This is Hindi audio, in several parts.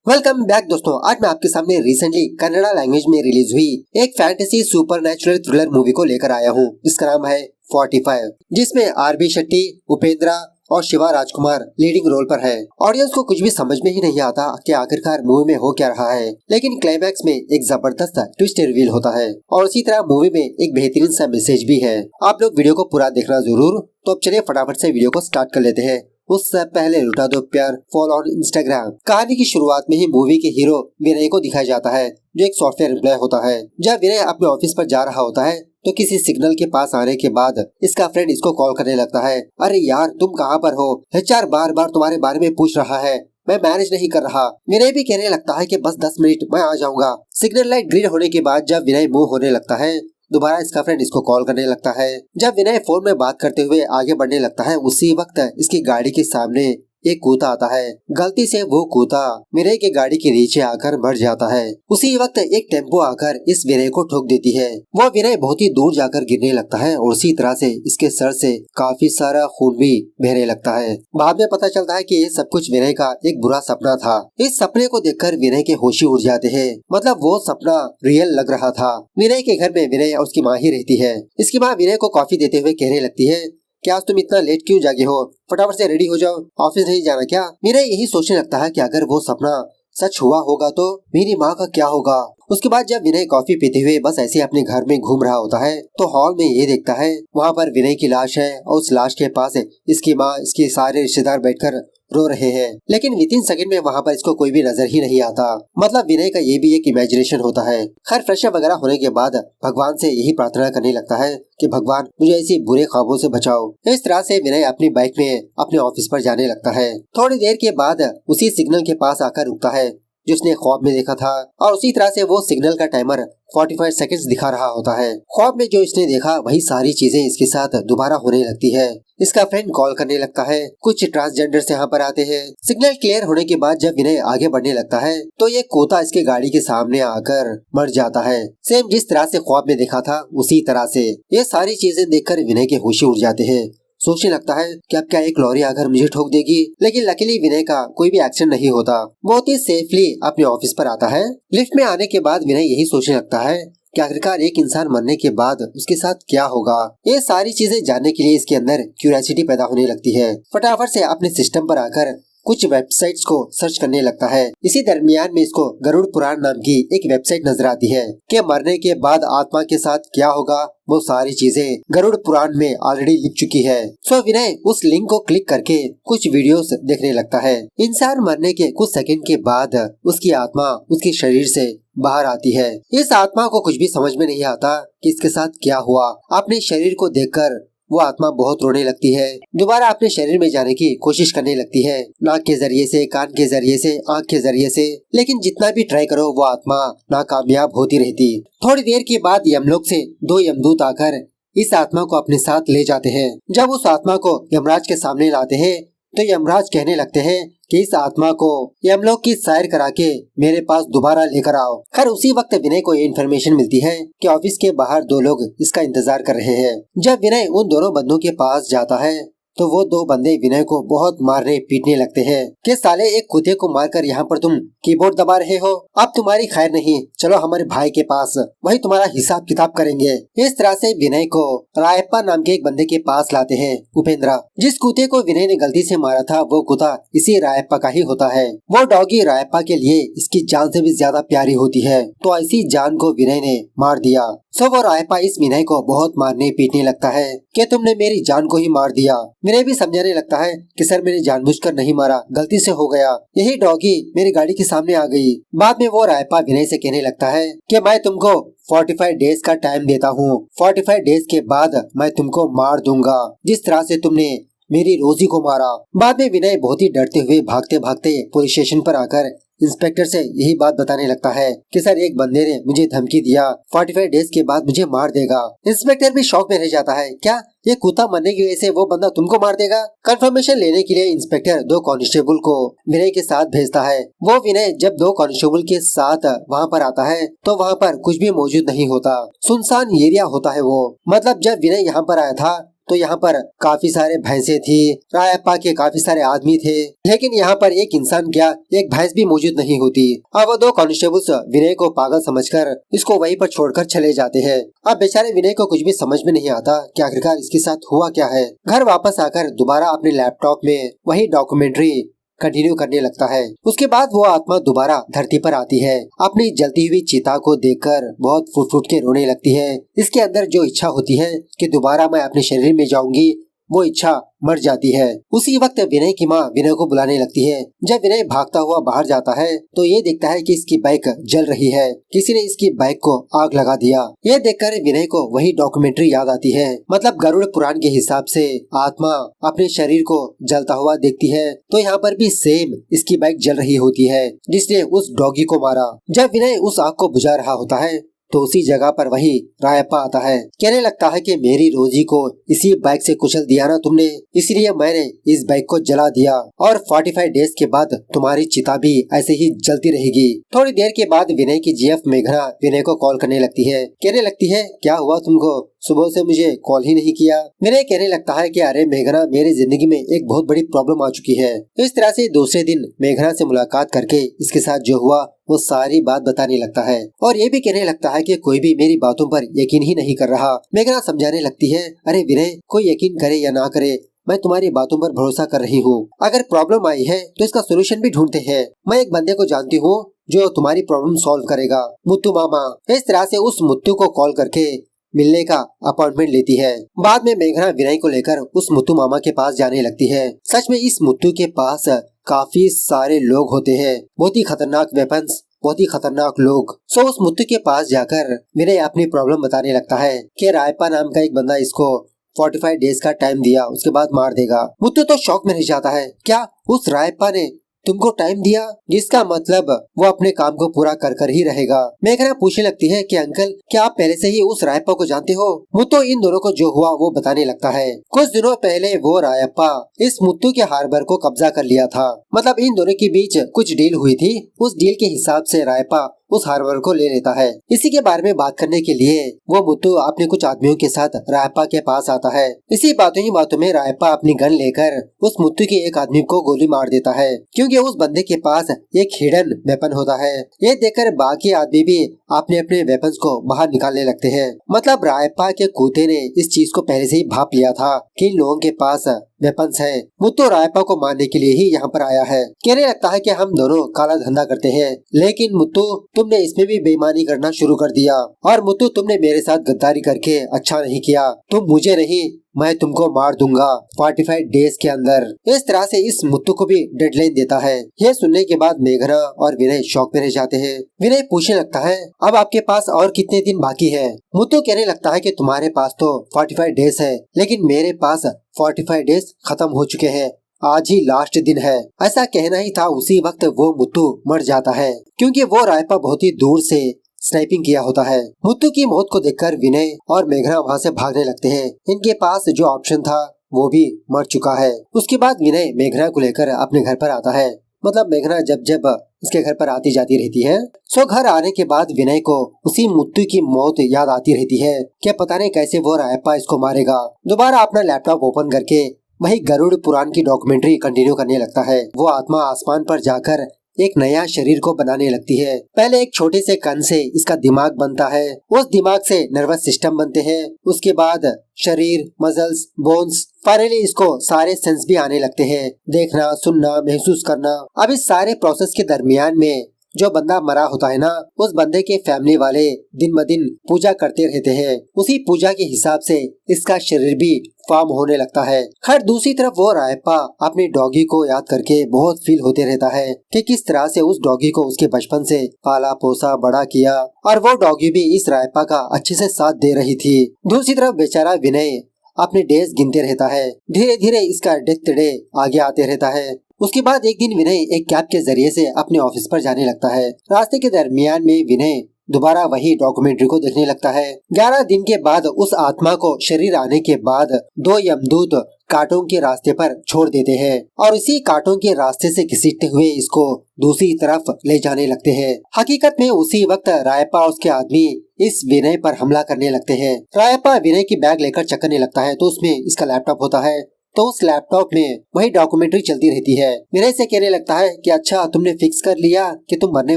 वेलकम बैक दोस्तों। आज मैं आपके सामने रिसेंटली कन्नड़ा लैंग्वेज में रिलीज हुई एक फैंटेसी सुपरनैचुरल थ्रिलर मूवी को लेकर आया हूँ, जिसका नाम है 45, जिसमें आर.बी. शेट्टी, उपेंद्रा और शिवा राजकुमार लीडिंग रोल पर है। ऑडियंस को कुछ भी समझ में ही नहीं आता कि आखिरकार मूवी में हो क्या रहा है, लेकिन क्लाइमैक्स में एक जबरदस्त ट्विस्ट रिवील होता है और उसी तरह मूवी में एक बेहतरीन सा मैसेज भी है। आप लोग वीडियो को पूरा देखना जरूर। तो अब चलिए फटाफट से वीडियो को स्टार्ट कर लेते हैं। उससे पहले लुटा दो प्यार, फॉलो ऑन इंस्टाग्राम। कहानी की शुरुआत में ही मूवी के हीरो विनय को दिखाया जाता है, जो एक सॉफ्टवेयर एम्प्लॉय होता है। जब विनय अपने ऑफिस पर जा रहा होता है तो किसी सिग्नल के पास आने के बाद इसका फ्रेंड इसको कॉल करने लगता है। अरे यार, तुम कहाँ पर हो? एचआर बार बार तुम्हारे बारे में पूछ रहा है, मैं मैनेज नहीं कर रहा। विनय भी कहने लगता है कि बस 10 मिनट मैं आ जाऊंगा। सिग्नल लाइट ग्रीन होने के बाद जब विनय मूव होने लगता है, दोबारा इसका फ्रेंड इसको कॉल करने लगता है। जब विनय फोन में बात करते हुए आगे बढ़ने लगता है, उसी वक्त इसकी गाड़ी के सामने एक कूता आता है। गलती से वो कूता विनय के गाड़ी के नीचे आकर मर जाता है। उसी वक्त एक टेम्पो आकर इस विनय को ठोक देती है। वो विनय बहुत ही दूर जाकर गिरने लगता है और उसी तरह से इसके सर से काफी सारा खून भी बहने लगता है। बाद में पता चलता है कि ये सब कुछ विनय का एक बुरा सपना था। इस सपने को देखकर विनय के होश ही उड़ जाते हैं। मतलब वो सपना रियल लग रहा था। विनय के घर में विनय और उसकी माँ ही रहती है। इसकी माँ विनय को कॉफी देते हुए कहने लगती है, क्या आज तुम इतना लेट क्यों जागे हो? फटाफट से रेडी हो जाओ, ऑफिस नहीं जाना क्या? विनय यही सोचने लगता है कि अगर वो सपना सच हुआ होगा तो मेरी माँ का क्या होगा। उसके बाद जब विनय कॉफी पीते हुए बस ऐसे अपने घर में घूम रहा होता है तो हॉल में ये देखता है वहाँ पर विनय की लाश है और उस लाश के पास इसकी माँ, इसके सारे रिश्तेदार बैठकर रो रहे हैं। लेकिन विद इन सेकंड में वहाँ पर इसको कोई भी नजर ही नहीं आता। मतलब विनय का ये भी एक इमेजिनेशन होता है। खैर फ्रेशअप वगैरह होने के बाद भगवान से यही प्रार्थना करने लगता है कि भगवान मुझे ऐसी बुरे ख्वाबों से बचाओ। इस तरह से विनय अपनी बाइक में अपने ऑफिस पर जाने लगता है। थोड़ी देर के बाद उसी सिग्नल के पास आकर रुकता है जो उसने ख्वाब में देखा था और उसी तरह से वो सिग्नल का टाइमर 45 सेकंड्स दिखा रहा होता है। ख्वाब में जो इसने देखा वही सारी चीजें इसके साथ दोबारा होने लगती है। इसका फ्रेंड कॉल करने लगता है, कुछ ट्रांसजेंडर्स यहाँ पर आते हैं। सिग्नल क्लियर होने के बाद जब विनय आगे बढ़ने लगता है तो ये कोता इसके गाड़ी के सामने आकर मर जाता है। सेम जिस तरह से ख्वाब में देखा था उसी तरह से। ये सारी चीजें देखकर विनय के होश उड़ जाते हैं। सोचने लगता है कि अब क्या एक लॉरी आकर मुझे ठोक देगी, लेकिन लकीली विनय का कोई भी एक्शन नहीं होता। बहुत ही सेफली अपने ऑफिस पर आता है। लिफ्ट में आने के बाद विनय यही सोचने लगता है कि आखिरकार एक इंसान मरने के बाद उसके साथ क्या होगा। ये सारी चीजें जानने के लिए इसके अंदर क्यूरियोसिटी पैदा होने लगती है। फटाफट से अपने सिस्टम पर आकर कुछ वेबसाइट्स को सर्च करने लगता है। इसी दरमियान में इसको गरुड़ पुराण नाम की एक वेबसाइट नजर आती है कि मरने के बाद आत्मा के साथ क्या होगा। वो सारी चीजें गरुड़ पुराण में ऑलरेडी लिख चुकी है। सो विनय उस लिंक को क्लिक करके कुछ वीडियोस देखने लगता है। इंसान मरने के कुछ सेकंड के बाद उसकी आत्मा उसके शरीर से बाहर आती है। इस आत्मा को कुछ भी समझ में नहीं आता कि इसके साथ क्या हुआ। अपने शरीर को देखकर वो आत्मा बहुत रोने लगती है। दोबारा अपने शरीर में जाने की कोशिश करने लगती है, नाक के जरिए से, कान के जरिए से, आँख के जरिए से, लेकिन जितना भी ट्राई करो वो आत्मा नाकामयाब होती रहती। थोड़ी देर के बाद यमलोक से 2 यमदूत आकर इस आत्मा को अपने साथ ले जाते हैं। जब उस आत्मा को यमराज के सामने लाते हैं तो यमराज कहने लगते हैं कि इस आत्मा को यमलोक की सैर करा के मेरे पास दोबारा लेकर आओ। खैर उसी वक्त विनय को ये इन्फॉर्मेशन मिलती है कि ऑफिस के बाहर 2 लोग इसका इंतजार कर रहे हैं। जब विनय उन दोनों बंदों के पास जाता है तो वो 2 बंदे विनय को बहुत मारने पीटने लगते हैं कि साले एक कुत्ते को मारकर यहाँ पर तुम कीबोर्ड दबा रहे हो, अब तुम्हारी खैर नहीं, चलो हमारे भाई के पास, वही तुम्हारा हिसाब किताब करेंगे। इस तरह से विनय को रायप्पा नाम के एक बंदे के पास लाते हैं, उपेंद्रा। जिस कुत्ते को विनय ने गलती से मारा था वो कुत्ता इसी रायप्पा का ही होता है। वो डॉगी रायप्पा के लिए इसकी जान से भी ज्यादा प्यारी होती है, तो ऐसी जान को विनय ने मार दिया। सो वो रायप्पा इस विनय को बहुत मारने पीटने लगता है कि तुमने मेरी जान को ही मार दिया। विनय भी समझाने लगता है कि सर मैंने जानबूझकर नहीं मारा, गलती से हो गया, यही डॉगी मेरी गाड़ी के सामने आ गई। बाद में वो रायप्पा विनय से कहने लगता है कि मैं तुमको 45 डेज का टाइम देता हूँ, 45 डेज के बाद मैं तुमको मार दूंगा जिस तरह से तुमने मेरी रोजी को मारा। बाद में विनय बहुत ही डरते हुए भागते भागते पुलिस स्टेशन पर आकर इंस्पेक्टर से यही बात बताने लगता है कि सर एक बंदे ने मुझे धमकी दिया, 45 डेज के बाद मुझे मार देगा। इंस्पेक्टर भी शॉक में रह जाता है, क्या ये कुत्ता मरने की वजह से वो बंदा तुमको मार देगा? कंफर्मेशन लेने के लिए इंस्पेक्टर 2 कांस्टेबल को विनय के साथ भेजता है। वो विनय जब 2 कांस्टेबल के साथ वहाँ पर आता है तो वहाँ पर कुछ भी मौजूद नहीं होता, सुनसान एरिया होता है वो। मतलब जब विनय यहाँ पर आया था तो यहाँ पर काफी सारे भैंसे थी, रायप्पा के काफी सारे आदमी थे, लेकिन यहाँ पर एक इंसान क्या, एक भैंस भी मौजूद नहीं होती। अब वो दो कांस्टेबल्स विनय को पागल समझकर इसको वहीं पर छोड़कर चले जाते हैं। अब बेचारे विनय को कुछ भी समझ में नहीं आता कि आखिरकार इसके साथ हुआ क्या है। घर वापस आकर दोबारा अपने लैपटॉप में वही डॉक्यूमेंट्री कंटिन्यू करने लगता है। उसके बाद वो आत्मा दोबारा धरती पर आती है। अपनी जलती हुई चिता को देखकर बहुत फुट फुट के रोने लगती है। इसके अंदर जो इच्छा होती है कि दोबारा मैं अपने शरीर में जाऊंगी, वो इच्छा मर जाती है। उसी वक्त विनय की माँ विनय को बुलाने लगती है। जब विनय भागता हुआ बाहर जाता है तो ये देखता है कि इसकी बाइक जल रही है, किसी ने इसकी बाइक को आग लगा दिया। ये देखकर विनय को वही डॉक्यूमेंट्री याद आती है। मतलब गरुड़ पुराण के हिसाब से आत्मा अपने शरीर को जलता हुआ देखती है, तो यहाँ पर भी सेम इसकी बाइक जल रही होती है जिसने उस डॉगी को मारा। जब विनय उस आग को बुझा रहा होता है तो उसी जगह पर वही रायप्पा आता है। कहने लगता है कि मेरी रोजी को इसी बाइक से कुचल दिया ना तुमने, इसलिए मैंने इस बाइक को जला दिया और 45 डेज के बाद तुम्हारी चिता भी ऐसे ही जलती रहेगी। थोड़ी देर के बाद विनय की जीएफ मेघना विनय को कॉल करने लगती है। कहने लगती है क्या हुआ तुमको, सुबह से मुझे कॉल ही नहीं किया। विनय कहने लगता है कि अरे मेघना, मेरी जिंदगी में एक बहुत बड़ी प्रॉब्लम आ चुकी है। इस तरह से दूसरे दिन मेघना से मुलाकात करके इसके साथ जो हुआ वो सारी बात बताने लगता है और ये भी कहने लगता है कि कोई भी मेरी बातों पर यकीन ही नहीं कर रहा। मेघना समझाने लगती है, अरे विनय, कोई यकीन करे या ना करे, मैं तुम्हारी बातों पर भरोसा कर रही हूँ। अगर प्रॉब्लम आई है तो इसका सोल्यूशन भी ढूंढते हैं। मैं एक बंदे को जानती हूँ जो तुम्हारी प्रॉब्लम सॉल्व करेगा, मुत्तू मामा। इस तरह से उस मुत्तू को कॉल करके मिलने का अपॉइंटमेंट लेती है। बाद में मेघना विनय को लेकर उस मुत्तू मामा के पास जाने लगती है। सच में इस मुत्तू के पास काफी सारे लोग होते हैं, बहुत ही खतरनाक वेपन्स, बहुत ही खतरनाक लोग। सो उस मुत्तू के पास जाकर विनय अपनी प्रॉब्लम बताने लगता है कि रायप्पा नाम का एक बंदा इसको 45 डेज का टाइम दिया, उसके बाद मार देगा। मुत्तू तो शॉक में रह जाता है, क्या उस रायप्पा ने तुमको टाइम दिया, जिसका मतलब वो अपने काम को पूरा कर कर ही रहेगा। मेघना पूछने लगती है कि अंकल, क्या आप पहले से ही उस रायप्पा को जानते हो? मुत्तू इन दोनों को जो हुआ वो बताने लगता है। कुछ दिनों पहले वो रायप्पा इस मुत्तू के हार्बर को कब्जा कर लिया था। मतलब इन दोनों के बीच कुछ डील हुई थी, उस डील के हिसाब से रायप्पा उस हार्बर को ले लेता है। इसी के बारे में बात करने के लिए वो मुत्तू अपने कुछ आदमियों के साथ रायप्पा के पास आता है। इसी बातों ही बातों में रायप्पा अपनी गन लेकर उस मुत्तू के एक आदमी को गोली मार देता है, क्योंकि उस बंदे के पास एक हिडन वेपन होता है। ये देखकर बाकी आदमी भी अपने अपने वेपन्स को बाहर निकालने लगते हैं। मतलब रायप्पा के कुत्ते ने इस चीज को पहले से ही भाप लिया था कि इन लोगों के पास वेपन्स है। मुत्तू रायप्पा को मारने के लिए ही यहाँ पर आया है। कहने लगता है कि हम दोनों काला धंधा करते हैं, लेकिन मुत्तू तुमने इसमें भी बेईमानी करना शुरू कर दिया, और मुत्तू तुमने मेरे साथ गद्दारी करके अच्छा नहीं किया। तुम मुझे नहीं, मैं तुमको मार दूंगा 45 डेज के अंदर। इस तरह से इस मुत्तू को भी डेडलाइन देता है। यह सुनने के बाद मेघना और विनय शॉक में रह जाते हैं। विनय पूछने लगता है, अब आपके पास और कितने दिन बाकी है? मुत्तू कहने लगता है कि तुम्हारे पास तो 45 डेज है, लेकिन मेरे पास 45 डेज खत्म हो चुके हैं, आज ही लास्ट दिन है। ऐसा कहना ही था, उसी वक्त वो मुत्तू मर जाता है, क्योंकि वो रायप्पा बहुत ही दूर से स्नाइपिंग किया होता है। मुत्तू की मौत को देखकर विनय और मेघना वहाँ से भागने लगते हैं। इनके पास जो ऑप्शन था वो भी मर चुका है। उसके बाद विनय मेघना को लेकर अपने घर पर आता है। मतलब मेघना जब जब इसके घर पर आती जाती रहती है। सो घर आने के बाद विनय को उसी मुत्तू की मौत याद आती रहती है कि पता नहीं कैसे वो रायप्पा इसको मारेगा। दोबारा अपना लैपटॉप ओपन करके वही गरुड़ पुराण की डॉक्यूमेंट्री कंटिन्यू करने लगता है। वो आत्मा आसमान पर जाकर एक नया शरीर को बनाने लगती है। पहले एक छोटे से कण से इसका दिमाग बनता है, उस दिमाग से नर्वस सिस्टम बनते हैं, उसके बाद शरीर, मसल्स, बोन्स, फाइनली इसको सारे सेंस भी आने लगते हैं, देखना, सुनना, महसूस करना। अब इस सारे प्रोसेस के दरमियान में जो बंदा मरा होता है ना, उस बंदे के फैमिली वाले दिन ब दिन पूजा करते रहते हैं। उसी पूजा के हिसाब से इसका शरीर भी फॉर्म होने लगता है। खैर दूसरी तरफ वो रायप्पा अपने डॉगी को याद करके बहुत फील होते रहता है कि किस तरह से उस डॉगी को उसके बचपन से पाला पोसा बड़ा किया, और वो डॉगी भी इस रायप्पा का अच्छे से साथ दे रही थी। दूसरी तरफ बेचारा विनय अपने डेज गिनते रहता है। धीरे धीरे इसका डेथ डे आगे आते रहता है। उसके बाद एक दिन विनय एक कैब के जरिए से अपने ऑफिस पर जाने लगता है। रास्ते के दरमियान में विनय दोबारा वही डॉक्यूमेंट्री को देखने लगता है। 11 दिन के बाद उस आत्मा को शरीर आने के बाद 2 यमदूत कांटों के रास्ते पर छोड़ देते हैं और इसी कांटों के रास्ते से घसीटते हुए इसको दूसरी तरफ ले जाने लगते हैं। हकीकत में उसी वक्त रायप्पा और उसके आदमी इस विनय पर हमला करने लगते हैं। रायप्पा विनय की बैग लेकर चक्करने लगता है तो उसमें इसका लैपटॉप होता है। तो उस लैपटॉप में वही डॉक्यूमेंट्री चलती रहती है। विनय से कहने लगता है कि अच्छा तुमने फिक्स कर लिया कि तुम मरने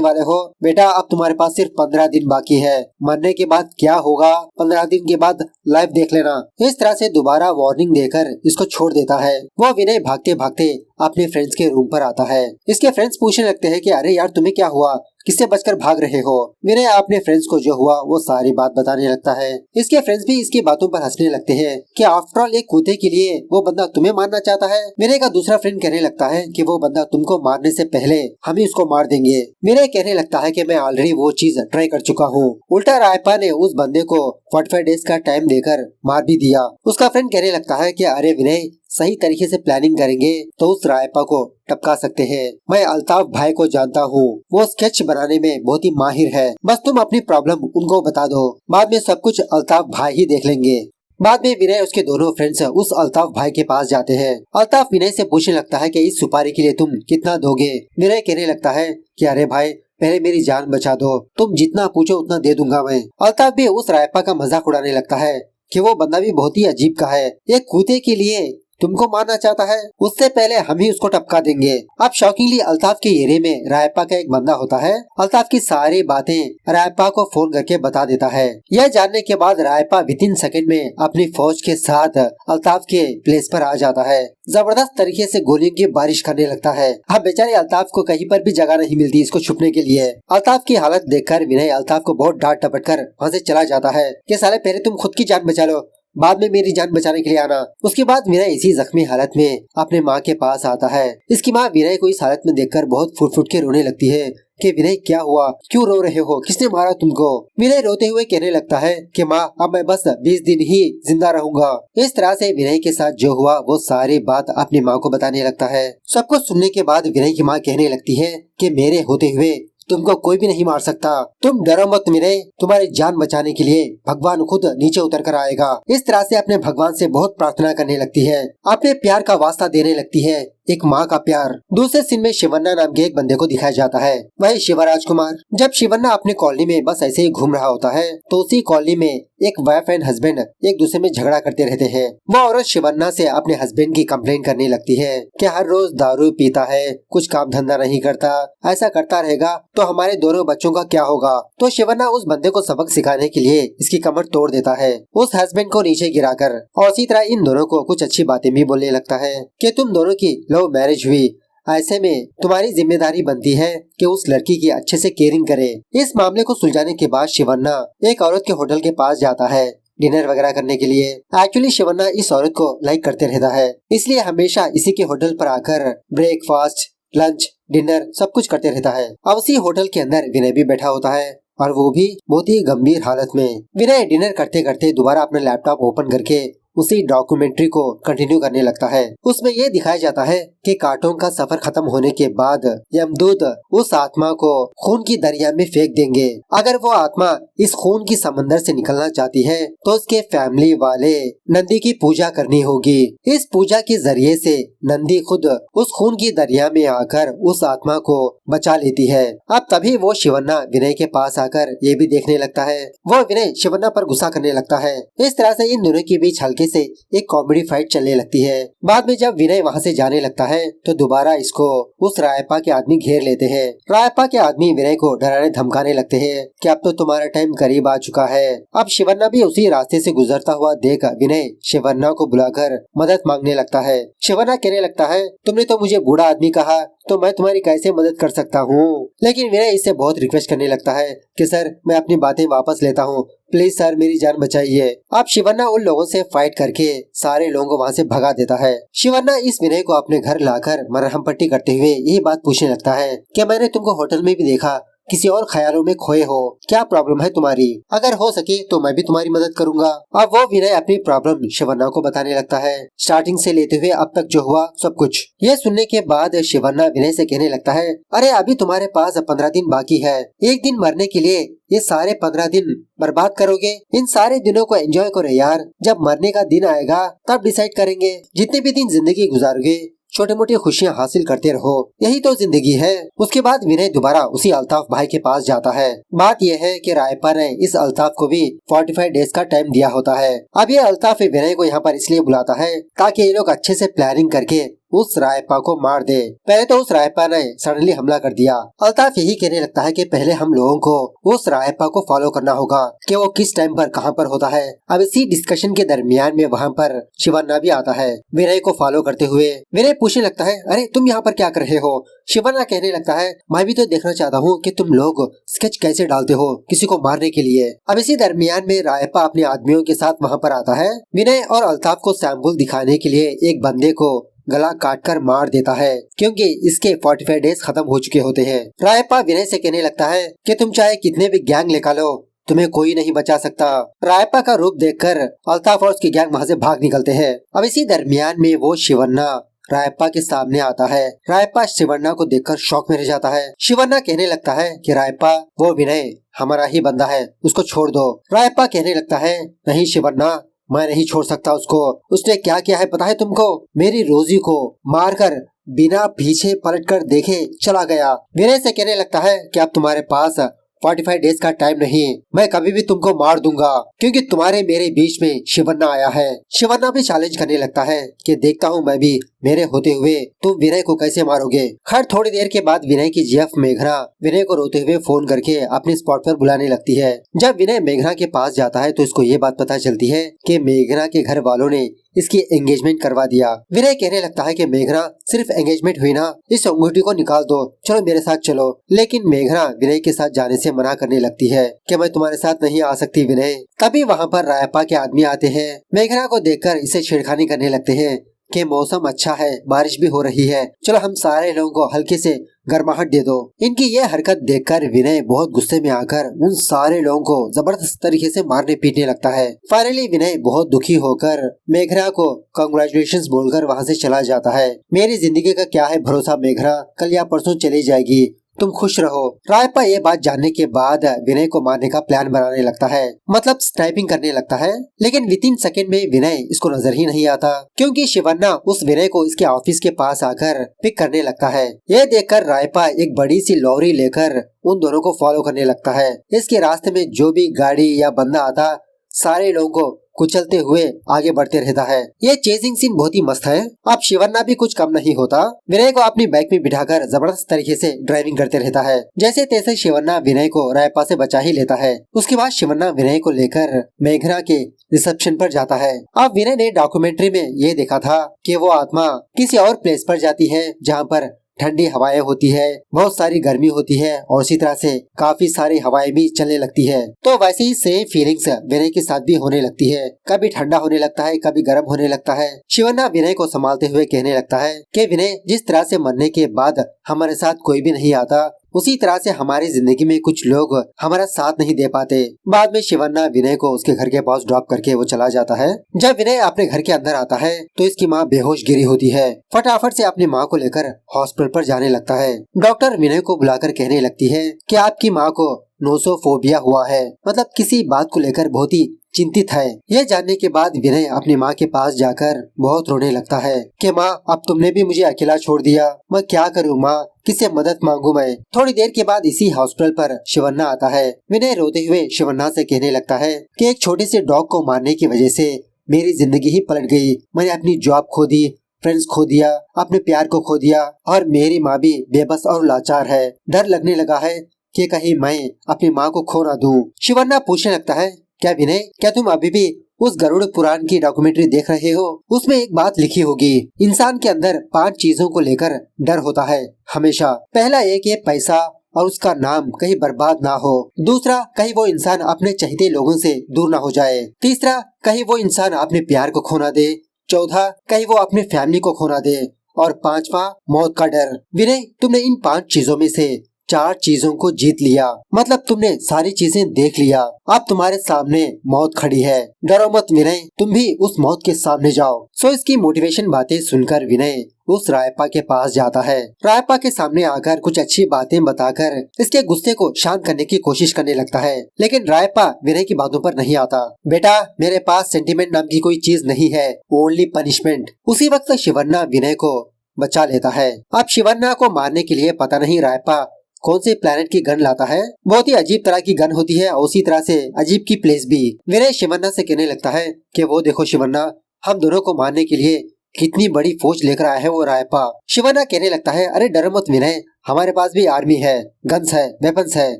वाले हो बेटा, अब तुम्हारे पास सिर्फ 15 दिन बाकी है। मरने के बाद क्या होगा 15 दिन के बाद लाइव देख लेना। इस तरह से दोबारा वार्निंग देकर इसको छोड़ देता है। वो विनय भागते भागते अपने फ्रेंड्स के रूम पर आता है। इसके फ्रेंड्स पूछने लगते हैं कि अरे यार तुम्हें क्या हुआ, किससे बचकर भाग रहे हो। विनय अपने फ्रेंड्स को जो हुआ वो सारी बात बताने लगता है। इसके फ्रेंड्स भी इसकी बातों पर हंसने लगते हैं कि आफ्टर ऑल एक कुत्ते के लिए वो बंदा तुम्हें मारना चाहता है। विनय का दूसरा फ्रेंड कहने लगता है कि वो बंदा तुमको मारने से पहले हम ही उसको मार देंगे। विनय कहने लगता है कि मैं ऑलरेडी वो चीज ट्राई कर चुका हूँ। उल्टा रायप्पा ने उस बंदे को 45 डेज का टाइम देकर मार भी दिया। उसका फ्रेंड कहने लगता है कि अरे विनय सही तरीके से प्लानिंग करेंगे तो उस रायप्पा को टपका सकते हैं। मैं अल्ताफ भाई को जानता हूँ, वो स्केच बनाने में बहुत ही माहिर है। बस तुम अपनी प्रॉब्लम उनको बता दो, बाद में सब कुछ अल्ताफ भाई ही देख लेंगे। बाद में विनय उसके दोनों फ्रेंड्स उस अल्ताफ भाई के पास जाते हैं। अल्ताफ विनय से पूछने लगता है कि इस सुपारी के लिए तुम कितना दोगे। विनय कहने लगता है कि अरे भाई पहले मेरी जान बचा दो, तुम जितना पूछो उतना दे दूंगा मैं। अल्ताफ भी उस रायप्पा का मजाक उड़ाने लगता है कि वो बंदा भी बहुत ही अजीब का है, एक कुत्ते के लिए तुमको मारना चाहता है, उससे पहले हम ही उसको टपका देंगे। अब शॉकिंगली अल्ताफ के एरिया में रायप्पा का एक बंदा होता है। अल्ताफ की सारी बातें रायप्पा को फोन करके बता देता है। यह जानने के बाद रायप्पा विदिन सेकंड में अपनी फौज के साथ अल्ताफ के प्लेस पर आ जाता है। जबरदस्त तरीके से गोलियों की बारिश करने लगता है। अब बेचारे अल्ताफ को कहीं पर भी जगह नहीं मिलती इसको छुपने के लिए। अल्ताफ की हालत देखकर विनय अल्ताफ को बहुत डांट टपट कर वहाँ से चला जाता है कि साले पहले तुम खुद की जान बचा लो, बाद में मेरी जान बचाने के लिए आना। उसके बाद विनय इसी जख्मी हालत में अपने माँ के पास आता है। इसकी माँ विनय को इस हालत में देखकर बहुत फुट फुट के रोने लगती है कि विनय क्या हुआ, क्यों रो रहे हो, किसने मारा तुमको। विनय रोते हुए कहने लगता है कि माँ अब मैं बस 20 दिन ही जिंदा रहूंगा। इस तरह से विनय के साथ जो हुआ वो सारी बात अपनी माँ को बताने लगता है। सब कुछ सुनने के बाद विनय की माँ कहने लगती है कि मेरे होते हुए तुमको कोई भी नहीं मार सकता, तुम डरो मत विनय, तुम्हारी जान बचाने के लिए भगवान खुद नीचे उतर कर आएगा। इस तरह से अपने भगवान से बहुत प्रार्थना करने लगती है, अपने प्यार का वास्ता देने लगती है, एक माँ का प्यार। दूसरे सीन में शिवन्ना नाम के एक बंदे को दिखाया जाता है, वही शिवराज कुमार। जब शिवन्ना अपने कॉलोनी में बस ऐसे ही घूम रहा होता है तो उसी कॉलोनी में एक वाइफ एंड हस्बैंड एक दूसरे में झगड़ा करते रहते हैं। वो औरत शिवन्ना से अपने हस्बैंड की कंप्लेंट करने लगती है कि हर रोज दारू पीता है, कुछ काम धंधा नहीं करता, ऐसा करता रहेगा तो हमारे दोनों बच्चों का क्या होगा। तो शिवन्ना उस बंदे को सबक सिखाने के लिए इसकी कमर तोड़ देता है उस हस्बैंड को नीचे गिराकर, और इसी तरह इन दोनों को कुछ अच्छी बातें भी बोलने लगता है कि तुम दोनों की लव मैरिज हुई, ऐसे में तुम्हारी जिम्मेदारी बनती है कि उस लड़की की अच्छे से केयरिंग करे। इस मामले को सुलझाने के बाद शिवन्ना एक औरत के होटल के पास जाता है डिनर वगैरह करने के लिए। एक्चुअली शिवन्ना इस औरत को लाइक करते रहता है, इसलिए हमेशा इसी के होटल पर आकर ब्रेकफास्ट, लंच, डिनर सब कुछ करते रहता है। अब उसी होटल के अंदर विनय भी बैठा होता है और वो भी बहुत ही गंभीर हालत में। विनय डिनर करते करते दोबारा अपना लैपटॉप ओपन करके उसी डॉक्यूमेंट्री को कंटिन्यू करने लगता है। उसमें ये दिखाया जाता है कि कांटों का सफर खत्म होने के बाद यमदूत उस आत्मा को खून की दरिया में फेंक देंगे। अगर वो आत्मा इस खून की समंदर से निकलना चाहती है तो उसके फैमिली वाले नंदी की पूजा करनी होगी। इस पूजा के जरिए से नंदी खुद उस खून की दरिया में आकर उस आत्मा को बचा लेती है। अब तभी वो शिवन्ना विनय के पास आकर ये भी देखने लगता है। वो विनय शिवन्ना पर गुस्सा करने लगता है। इस तरह से इन दोनों के बीच हल्के से एक कॉमेडी फाइट चलने लगती है। बाद में जब विनय वहाँ से जाने लगता है तो दोबारा इसको उस रायप्पा के आदमी घेर लेते हैं। रायप्पा के आदमी विनय को डराने धमकाने लगते हैं कि अब तो तुम्हारा टाइम करीब आ चुका है। अब शिवन्ना भी उसी रास्ते से गुजरता हुआ देख विनय शिवन्ना को बुलाकर मदद मांगने लगता है। शिवन्ना कहने लगता है तुमने तो मुझे बूढ़ा आदमी कहा तो मैं तुम्हारी कैसे मदद कर सकता हूँ। लेकिन विनय इससे बहुत रिक्वेस्ट करने लगता है कि सर मैं अपनी बातें वापस लेता हूँ, प्लीज सर मेरी जान बचाइए। अब शिवन्ना उन लोगों से फाइट करके सारे लोगों को वहाँ से भगा देता है। शिवन्ना इस विनय को अपने घर लाकर मरहम पट्टी करते हुए ये बात पूछने लगता है कि मैंने तुमको होटल में भी देखा, किसी और ख्यालों में खोए हो, क्या प्रॉब्लम है तुम्हारी, अगर हो सके तो मैं भी तुम्हारी मदद करूंगा। अब वो विनय अपनी प्रॉब्लम शिवन्ना को बताने लगता है, स्टार्टिंग से लेते हुए अब तक जो हुआ सब कुछ। ये सुनने के बाद शिवन्ना विनय से कहने लगता है अरे अभी तुम्हारे पास 15 दिन बाकी है, एक दिन मरने के लिए ये सारे 15 दिन बर्बाद करोगे? इन सारे दिनों को एंजॉय करो यार, जब मरने का दिन आएगा तब डिसाइड करेंगे। जितने भी दिन जिंदगी गुजारोगे छोटे मोटी खुशियाँ हासिल करते रहो, यही तो जिंदगी है। उसके बाद विनय दोबारा उसी अल्ताफ भाई के पास जाता है। बात यह है कि रायप्पा ने इस अल्ताफ को भी 45 डेज का टाइम दिया होता है। अब ये अल्ताफ विनय को यहाँ पर इसलिए बुलाता है ताकि ये लोग अच्छे से प्लानिंग करके उस रायप्पा को मार दे। पहले तो उस रायप्पा ने सडनली हमला कर दिया। अल्ताफ यही कहने लगता है कि पहले हम लोगों को उस रायप्पा को फॉलो करना होगा कि वो किस टाइम पर कहाँ पर होता है। अब इसी डिस्कशन के दरमियान में वहाँ पर शिवन्ना भी आता है विनय को फॉलो करते हुए। विनय पूछने लगता है, अरे तुम यहाँ पर क्या कर रहे हो? शिवन्ना कहने लगता है, मैं भी तो देखना चाहता हूँ कि तुम लोग स्केच कैसे डालते हो किसी को मारने के लिए। अब इसी दरमियान में रायप्पा अपने आदमियों के साथ वहाँ पर आता है। विनय और अल्ताफ को सैंपल दिखाने के लिए एक बंदे को गला काटकर मार देता है क्योंकि इसके 45 डेज खत्म हो चुके होते हैं। रायप्पा विनय से कहने लगता है कि तुम चाहे कितने भी गैंग लेकर लो, तुम्हें कोई नहीं बचा सकता। रायप्पा का रूप देखकर अल्ताफ और उसकी गैंग वहाँ से भाग निकलते हैं। अब इसी दरमियान में वो शिवन्ना रायप्पा के सामने आता है। रायप्पा शिवन्ना को देखकर शॉक में रह जाता है। शिवन्ना कहने लगता है कि रायप्पा, वो विनय हमारा ही बंदा है, उसको छोड़ दो। रायप्पा कहने लगता है, नहीं शिवन्ना, मैं नहीं छोड़ सकता उसको। उसने क्या किया है पता है तुमको? मेरी रोजी को मारकर बिना पीछे पलटकर देखे चला गया। विनय से कहने लगता है कि अब तुम्हारे पास 45 डेज का टाइम नहीं, मैं कभी भी तुमको मार दूंगा क्योंकि तुम्हारे मेरे बीच में शिवन्ना आया है। शिवन्ना भी चैलेंज करने लगता है कि देखता हूँ मैं भी मेरे होते हुए तुम विनय को कैसे मारोगे। खैर थोड़ी देर के बाद विनय की जीएफ मेघना विनय को रोते हुए फोन करके अपने स्पॉट पर बुलाने लगती है। जब विनय मेघना के पास जाता है तो इसको ये बात पता चलती है कि मेघना के घर वालों ने इसकी एंगेजमेंट करवा दिया। विनय कहने लगता है कि मेघना सिर्फ एंगेजमेंट हुई ना, इस अंगूठी को निकाल दो, चलो मेरे साथ चलो। लेकिन मेघना विनय के साथ जाने से मना करने लगती है कि मैं तुम्हारे साथ नहीं आ सकती विनय। तभी वहाँ पर रायप्पा के आदमी आते हैं। मेघना को देखकर इसे छेड़खानी करने लगते हैं कि मौसम अच्छा है, बारिश भी हो रही है, चलो हम सारे लोगों को हल्के से गर्माहट दे दो। इनकी ये हरकत देखकर विनय बहुत गुस्से में आकर उन सारे लोगों को जबरदस्त तरीके से मारने पीटने लगता है। फाइनली विनय बहुत दुखी होकर मेघना को कांग्रेचुलेशंस बोलकर वहाँ से चला जाता है। मेरी जिंदगी का क्या है भरोसा मेघना, कल या परसों चली जाएगी, तुम खुश रहो। रायप्पा ये बात जानने के बाद विनय को मारने का प्लान बनाने लगता है, मतलब स्नाइपिंग करने लगता है। लेकिन विद इन सेकेंड में विनय इसको नजर ही नहीं आता क्योंकि शिवन्ना उस विनय को इसके ऑफिस के पास आकर पिक करने लगता है। यह देखकर रायप्पा एक बड़ी सी लॉरी लेकर उन दोनों को फॉलो करने लगता है। इसके रास्ते में जो भी गाड़ी या बंदा आता सारे लोगों को कुचलते हुए आगे बढ़ते रहता है। ये चेजिंग सीन बहुत ही मस्त है। अब शिवन्ना भी कुछ कम नहीं होता, विनय को अपनी बाइक में बिठाकर जबरदस्त तरीके से ड्राइविंग करते रहता है। जैसे तैसे शिवन्ना विनय को रायप्पा से बचा ही लेता है। उसके बाद शिवन्ना विनय को लेकर मेघना के रिसेप्शन पर जाता है। अब विनय ने डॉक्यूमेंट्री में ये देखा था कि वो आत्मा किसी और प्लेस पर जाती है जहाँ पर ठंडी हवाएं होती है, बहुत सारी गर्मी होती है और इसी तरह से काफी सारी हवाएं भी चलने लगती है। तो वैसे ही सेम फीलिंग्स विनय के साथ भी होने लगती है, कभी ठंडा होने लगता है, कभी गर्म होने लगता है। शिवन्ना विनय को संभालते हुए कहने लगता है कि विनय, जिस तरह से मरने के बाद हमारे साथ कोई भी नहीं आता, उसी तरह से हमारी जिंदगी में कुछ लोग हमारा साथ नहीं दे पाते। बाद में शिवन्ना विनय को उसके घर के पास ड्रॉप करके वो चला जाता है। जब विनय अपने घर के अंदर आता है तो इसकी माँ बेहोश गिरी होती है। फटाफट से अपनी माँ को लेकर हॉस्पिटल पर जाने लगता है। डॉक्टर विनय को बुलाकर कहने लगती है कि आपकी माँ को नोसोफोबिया हुआ है, मतलब किसी बात को लेकर बहुत ही चिंतित है। यह जानने के बाद विनय अपनी माँ के पास जाकर बहुत रोने लगता है कि माँ, अब तुमने भी मुझे अकेला छोड़ दिया, मैं क्या करूँ माँ, किससे मदद मांगू मैं। थोड़ी देर के बाद इसी हॉस्पिटल पर शिवन्ना आता है। विनय रोते हुए शिवन्ना से कहने लगता है कि एक छोटे से डॉग को मारने की वजह से मेरी जिंदगी ही पलट गई। मैंने अपनी जॉब खो दी, फ्रेंड्स खो दिया, अपने प्यार को खो दिया और मेरी माँ भी बेबस और लाचार है। डर लगने लगा है कि कहीं मैं अपनी माँ को खो ना दूं। शिवन्ना पूछने लगता है, क्या विनय, क्या तुम अभी भी उस गरुड़ पुराण की डॉक्यूमेंट्री देख रहे हो? उसमें एक बात लिखी होगी, इंसान के अंदर 5 चीजों को लेकर डर होता है हमेशा। पहला एक है पैसा और उसका नाम कहीं बर्बाद ना हो। दूसरा, कहीं वो इंसान अपने चाहते लोगों से दूर ना हो जाए। तीसरा, कहीं वो इंसान अपने प्यार को खो ना दे। चौथा, कहीं वो अपने फैमिली को खो ना दे। और पांचवा, मौत का डर। विनय, तुमने इन 5 चीजों में से 4 चीजों को जीत लिया, मतलब तुमने सारी चीजें देख लिया। अब तुम्हारे सामने मौत खड़ी है, डरो मत विनय, तुम भी उस मौत के सामने जाओ। सो इसकी मोटिवेशन बातें सुनकर विनय उस रायप्पा के पास जाता है। रायप्पा के सामने आकर कुछ अच्छी बातें बताकर इसके गुस्से को शांत करने की कोशिश करने लगता है, लेकिन रायप्पा विनय की बातों पर नहीं आता। बेटा, मेरे पास सेंटिमेंट नाम की कोई चीज नहीं है, ओनली पनिशमेंट। उसी वक्त शिवन्ना विनय को बचा लेता है। अब शिवन्ना को मारने के लिए पता नहीं रायप्पा कौन से प्लेनेट की गन लाता है। बहुत ही अजीब तरह की गन होती है और उसी तरह से अजीब की प्लेस भी। विनय शिवन्ना से कहने लगता है कि वो देखो शिवन्ना, हम दोनों को मारने के लिए कितनी बड़ी फौज लेकर आया है वो रायप्पा। शिवन्ना कहने लगता है, अरे डरो मत विनय, हमारे पास भी आर्मी है, गन्स है, वेपन्स है,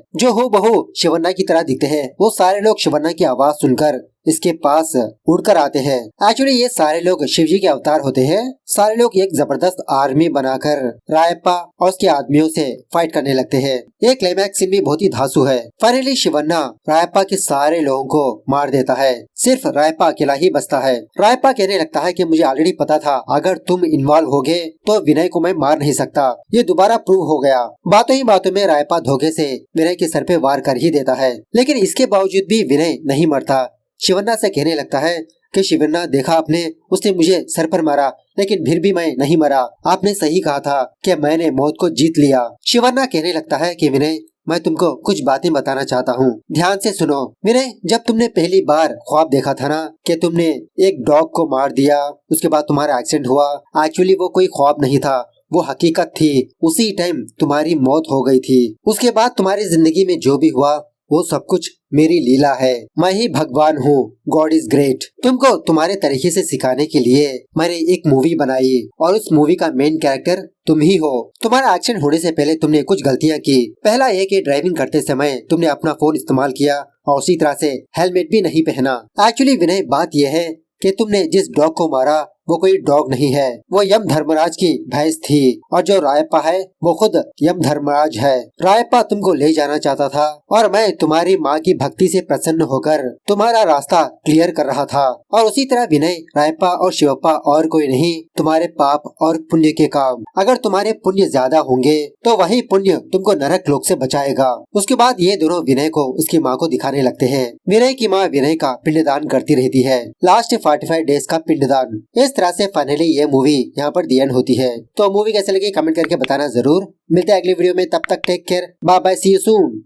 जो हो बहू शिवन्ना की तरह दिखते हैं। वो सारे लोग शिवन्ना की आवाज सुनकर इसके पास उड़कर आते हैं। एक्चुअली ये सारे लोग शिवजी के अवतार होते हैं। सारे लोग एक जबरदस्त आर्मी बनाकर रायप्पा और उसके आदमियों से फाइट करने लगते हैं। ये क्लाइमैक्स सीन भी बहुत ही धांसू है। फाइनली शिवन्ना रायप्पा के सारे लोगों को मार देता है, सिर्फ रायप्पा अकेला ही बचता है। रायप्पा कहने लगता है कि मुझे ऑलरेडी पता था, अगर तुम इन्वॉल्व हो गए तो विनय को मैं मार नहीं सकता। ये दोबारा प्रूव हो गया। बातों ही बातों में रायप्पा धोखे से विनय के सर पे वार कर ही देता है, लेकिन इसके बावजूद भी विनय नहीं मरता। शिवन्ना से कहने लगता है कि शिवन्ना, देखा आपने, उसने मुझे सर पर मारा लेकिन फिर भी मैं नहीं मरा। आपने सही कहा था कि मैंने मौत को जीत लिया। शिवन्ना कहने लगता है कि विनय, मैं तुमको कुछ बातें बताना चाहता हूँ, ध्यान से सुनो। विनय, जब तुमने पहली बार ख्वाब देखा था ना कि तुमने एक डॉग को मार दिया, उसके बाद तुम्हारा एक्सीडेंट हुआ, एक्चुअली वो कोई ख्वाब नहीं था, वो हकीकत थी। उसी टाइम तुम्हारी मौत हो गई थी। उसके बाद तुम्हारी जिंदगी में जो भी हुआ वो सब कुछ मेरी लीला है। मैं ही भगवान हूँ, गॉड इज ग्रेट। तुमको तुम्हारे तरीके से सिखाने के लिए मैंने एक मूवी बनाई और उस मूवी का मेन कैरेक्टर तुम ही हो। तुम्हारा एक्सीडेंट होने से पहले तुमने कुछ गलतियाँ की। पहला ये कि ड्राइविंग करते समय तुमने अपना फोन इस्तेमाल किया और उसी तरह से हेलमेट भी नहीं पहना। एक्चुअली विनय, बात यह है कि तुमने जिस डॉग को मारा वो कोई डॉग नहीं है, वो यम धर्मराज की भैंस थी, और जो रायप्पा है वो खुद यम धर्मराज है। रायप्पा तुमको ले जाना चाहता था और मैं तुम्हारी माँ की भक्ति से प्रसन्न होकर तुम्हारा रास्ता क्लियर कर रहा था। और उसी तरह विनय, रायप्पा और शिवप्पा और कोई नहीं, तुम्हारे पाप और पुण्य के काम। अगर तुम्हारे पुण्य ज्यादा होंगे तो वही पुण्य तुमको नरक लोक से बचाएगा। उसके बाद ये दोनों विनय को उसकी माँ को दिखाने लगते हैं। विनय की माँ विनय का पिंडदान करती रहती है, लास्ट 45 डेज का पिंडदान। इस तरह से फाइनली ये मूवी यहाँ पर दी एंड होती है। तो मूवी कैसे लगी कमेंट करके बताना जरूर। मिलते हैं अगली वीडियो में, तब तक take care, bye bye, see you soon.